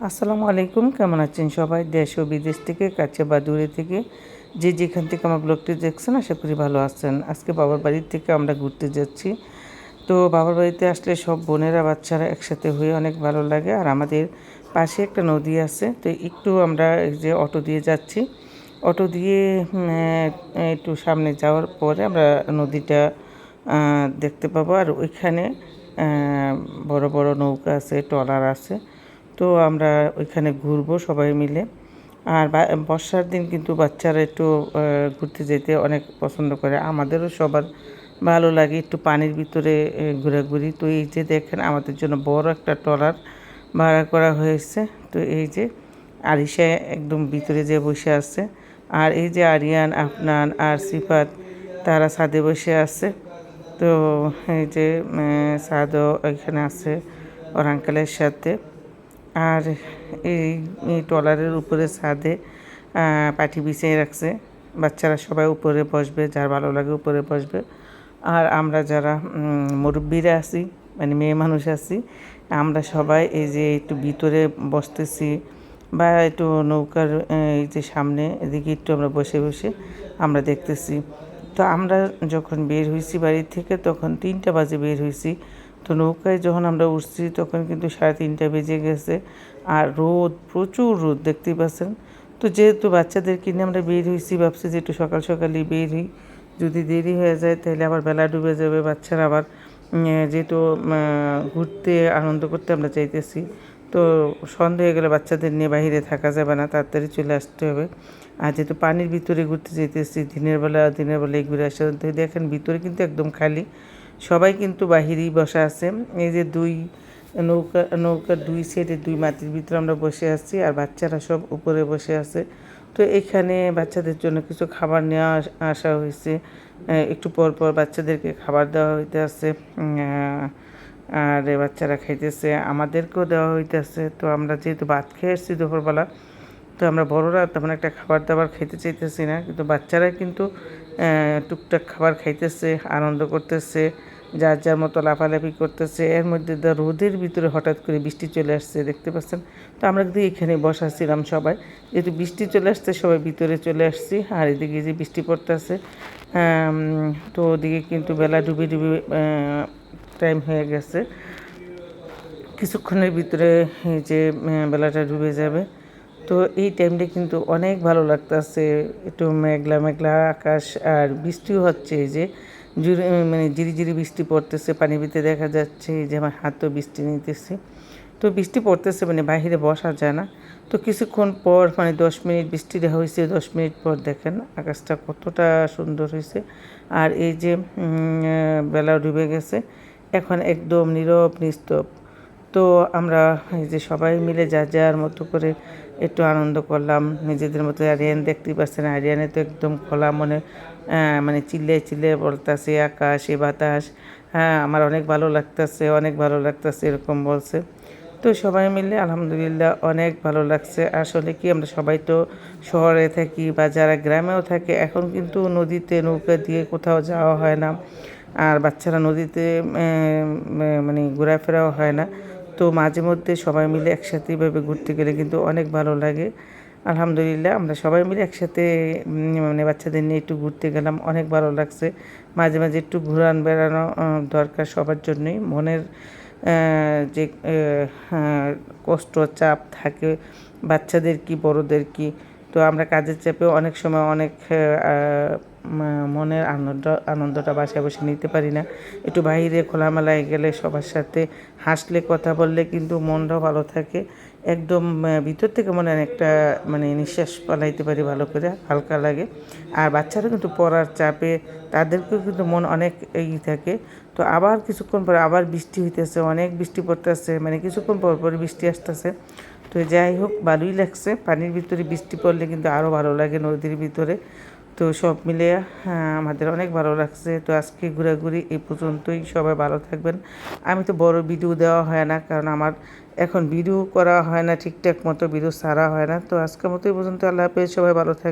আসসালামু আলাইকুম, কেমন আছেন সবাই? দেশ ও বিদেশ থেকে, কাছে বা দূরে থেকে যে যেখান থেকে আমার ব্লগটি দেখছেন, আশা করি ভালো আছেন। আজকে বাবার বাড়ির থেকে আমরা ঘুরতে যাচ্ছি। তো বাবার বাড়িতে আসলে সব বোনেরা বাচ্চারা একসাথে হয়ে অনেক ভালো লাগে। আর আমাদের পাশে একটা নদী আছে, তো একটু আমরা এই যে অটো দিয়ে যাচ্ছি। অটো দিয়ে একটু সামনে যাওয়ার পরে আমরা নদীটা দেখতে পাবো। আর ওইখানে বড় বড় নৌকা আছে, ট্রলার আছে। তো আমরা ওইখানে ঘুরবো সবাই মিলে। আর বর্ষার দিন কিন্তু বাচ্চারা একটু ঘুরতে যেতে অনেক পছন্দ করে, আমাদেরও সবার ভালো লাগে একটু পানির ভিতরে ঘোরাঘুরি। তো এই যে দেখেন, আমাদের জন্য বড় একটা ট্রলার ভাড়া করা হয়েছে। তো এই যে আরিশা একদম ভিতরে যে বসে আছে, আর এই যে আরিয়ান, আফনান আর সিফাত, তারা ছাদে বসে আছে। তো এই যে সাদও এখানে আছে ওর আঙ্কেলের সাথে। আর এই ট্রলারের উপরে ছাদে পাটি বিছিয়ে রাখছে, বাচ্চারা সবাই উপরে বসবে, যার ভালো লাগে উপরে বসবে। আর আমরা যারা মুরব্বীরা আছি, মানে মেয়ে মানুষ আছি, আমরা সবাই এই যে একটু ভিতরে বসতেছি বা একটু নৌকার এই যে সামনে এদিকে একটু আমরা বসে বসে আমরা দেখতেছি। তো আমরা যখন বের হয়েছি বাড়ি থেকে, তখন 3টা বাজে বের হয়েছি। তো নৌকায় যখন আমরা উঠছি, তখন কিন্তু 3:30 বেজে গেছে। আর রোদ, প্রচুর রোদ দেখতেই পাচ্ছেন। তো যেহেতু বাচ্চাদেরকে নিয়ে আমরা বের হয়েছি, ভাবছি যে একটু সকাল সকালই বের হই, যদি দেরি হয়ে যায় তাহলে আবার বেলা ডুবে যাবে। বাচ্চারা আবার যেহেতু ঘুরতে আনন্দ করতে আমরা চাইতেছি, তো সন্ধ্যা হয়ে গেলে বাচ্চাদের নিয়ে বাইরে থাকা যাবে না, তাড়াতাড়ি চলে আসতে হবে। আর যেহেতু পানির ভিতরে ঘুরতে যেতেছি, দিনের বেলায় ঘুরে আসা, তো দেখেন ভিতরে কিন্তু একদম খালি, সবাই কিন্তু বাহিরেই বসা আছে। এই যে নৌকার দুই সাইডে 2 মাটির ভিতরে আমরা বসে আছি, আর বাচ্চারা সব উপরে বসে আছে। তো এখানে বাচ্চাদের জন্য কিছু খাবার নেওয়া আসা হয়েছে। একটু পর পর বাচ্চাদেরকে খাবার দেওয়া হইতে আছে, আর বাচ্চারা খাইতেছে, আমাদেরকেও দেওয়া হইতেছে। তো আমরা যেহেতু ভাত খেয়ে এসেছি দুপুরবেলা, তো আমরা বড়রা তেমন একটা খাবার দাবার খাইতে চাইতেছি না, কিন্তু বাচ্চারা কিন্তু টুকটাক খাবার খাইতেছে, আনন্দ করতেছে, যার যার মতো লাফালাফি করতেছে। এর মধ্যে রোদের ভিতরে হঠাৎ করে বৃষ্টি চলে আসছে, দেখতে পাচ্ছেন। তো আমরা কিন্তু এখানে বসাছিলাম সবাই, যেহেতু বৃষ্টি চলে আসছে সবাই ভিতরে চলে আসছি। আর এদিকে যে বৃষ্টি পড়তেছে, তো ওদিকে কিন্তু বেলা ডুবে ডুবে টাইম হয়ে গেছে। কিছুক্ষণের ভিতরে এই যে বেলাটা ডুবে যাবে। তো এই টাইমটা কিন্তু অনেক ভালো লাগতেছে, একটু মেঘলা মেঘলা আকাশ, আর বৃষ্টিও হচ্ছে। এই যে মানে ঝিরিঝিরি বৃষ্টি পড়তেছে, পানির ভিতরে দেখা যাচ্ছে যে আমার হাতও বৃষ্টি নিতেছে। তো বৃষ্টি পড়তেছে মানে বাইরে বসা যায় না। তো কিছুক্ষণ পর মানে 10 মিনিট বৃষ্টিটা হয়েছে, 10 মিনিট পর দেখেন আকাশটা কতটা সুন্দর হয়েছে। আর এই যে বেলা ডুবে গেছে, এখন একদম নীরব নিস্তব্ধ। তো আমরা এই যে সবাই মিলে যার যার মতো করে একটু আনন্দ করলাম নিজেদের মতো। আরিয়ান দেখতেই পাচ্ছেন, আরিয়ানে তো একদম খোলা মনে, মানে চিল্লে চিল্লে বলতেছে আকাশ এ বাতাস, হ্যাঁ আমার অনেক ভালো লাগতেছে, অনেক ভালো লাগতেছে এরকম বলছে। তো সবাই মিলে আলহামদুলিল্লাহ অনেক ভালো লাগছে। আসলে কি, আমরা সবাই তো শহরে থাকি বা যারা গ্রামেও থাকে, এখন কিন্তু নদীতে নৌকা দিয়ে কোথাও যাওয়া হয় না, আর বাচ্চারা নদীতে মানে ঘোরাফেরাও হয় না। তো মাঝে মধ্যে সবাই মিলে একসাথে এভাবে ঘুরতে গেলে কিন্তু অনেক ভালো লাগে। আলহামদুলিল্লাহ আমরা সবাই মিলে একসাথে মানে বাচ্চাদের নিয়ে একটু ঘুরতে গেলাম, অনেক ভালো লাগছে। মাঝে মাঝে একটু ঘুরান বেড়ানো দরকার সবার জন্যই। মনের যে কষ্ট চাপ থাকে, বাচ্চাদের কি বড়দের কি, তো আমরা কাজের চাপেও অনেক সময় অনেক মনের আনন্দটা বাসায় বসে নিতে পারি না। একটু বাইরে খোলামেলায় গেলে, সবার সাথে হাসলে কথা বললে কিন্তু মনটাও ভালো থাকে, একদম ভিতর থেকে মনে একটা মানে নিঃশ্বাস পালাইতে পারি ভালো করে, হালকা লাগে। আর বাচ্চারা কিন্তু পড়ার চাপে, তাদেরকেও কিন্তু মন অনেক থাকে। তো আবার কিছুক্ষণ পরে আবার বৃষ্টি হইতেছে, অনেক বৃষ্টি পড়তেছে, মানে কিছুক্ষণ পর পর বৃষ্টি আসতেছে। তো যাই হোক, ভালোই লাগছে। পানির ভিতরে বৃষ্টি পড়লে কিন্তু আরও ভালো লাগে নদীর ভিতরে। তো সব মিলে আমাদের অনেক ভালো লাগছে। তো আজকে ঘোরাঘুরি এই পর্যন্তই, সবাই ভালো থাকবেন। আমি তো বড় ভিডিও দেওয়া হয় না, কারণ আমার এখন ভিডিও করা হয় না ঠিকঠাক মতো, ভিডিও ছাড়া হয় না। তো আজকের মতো এই পর্যন্ত, আল্লাহ হাফেজ, সবাই ভালো থাকবেন।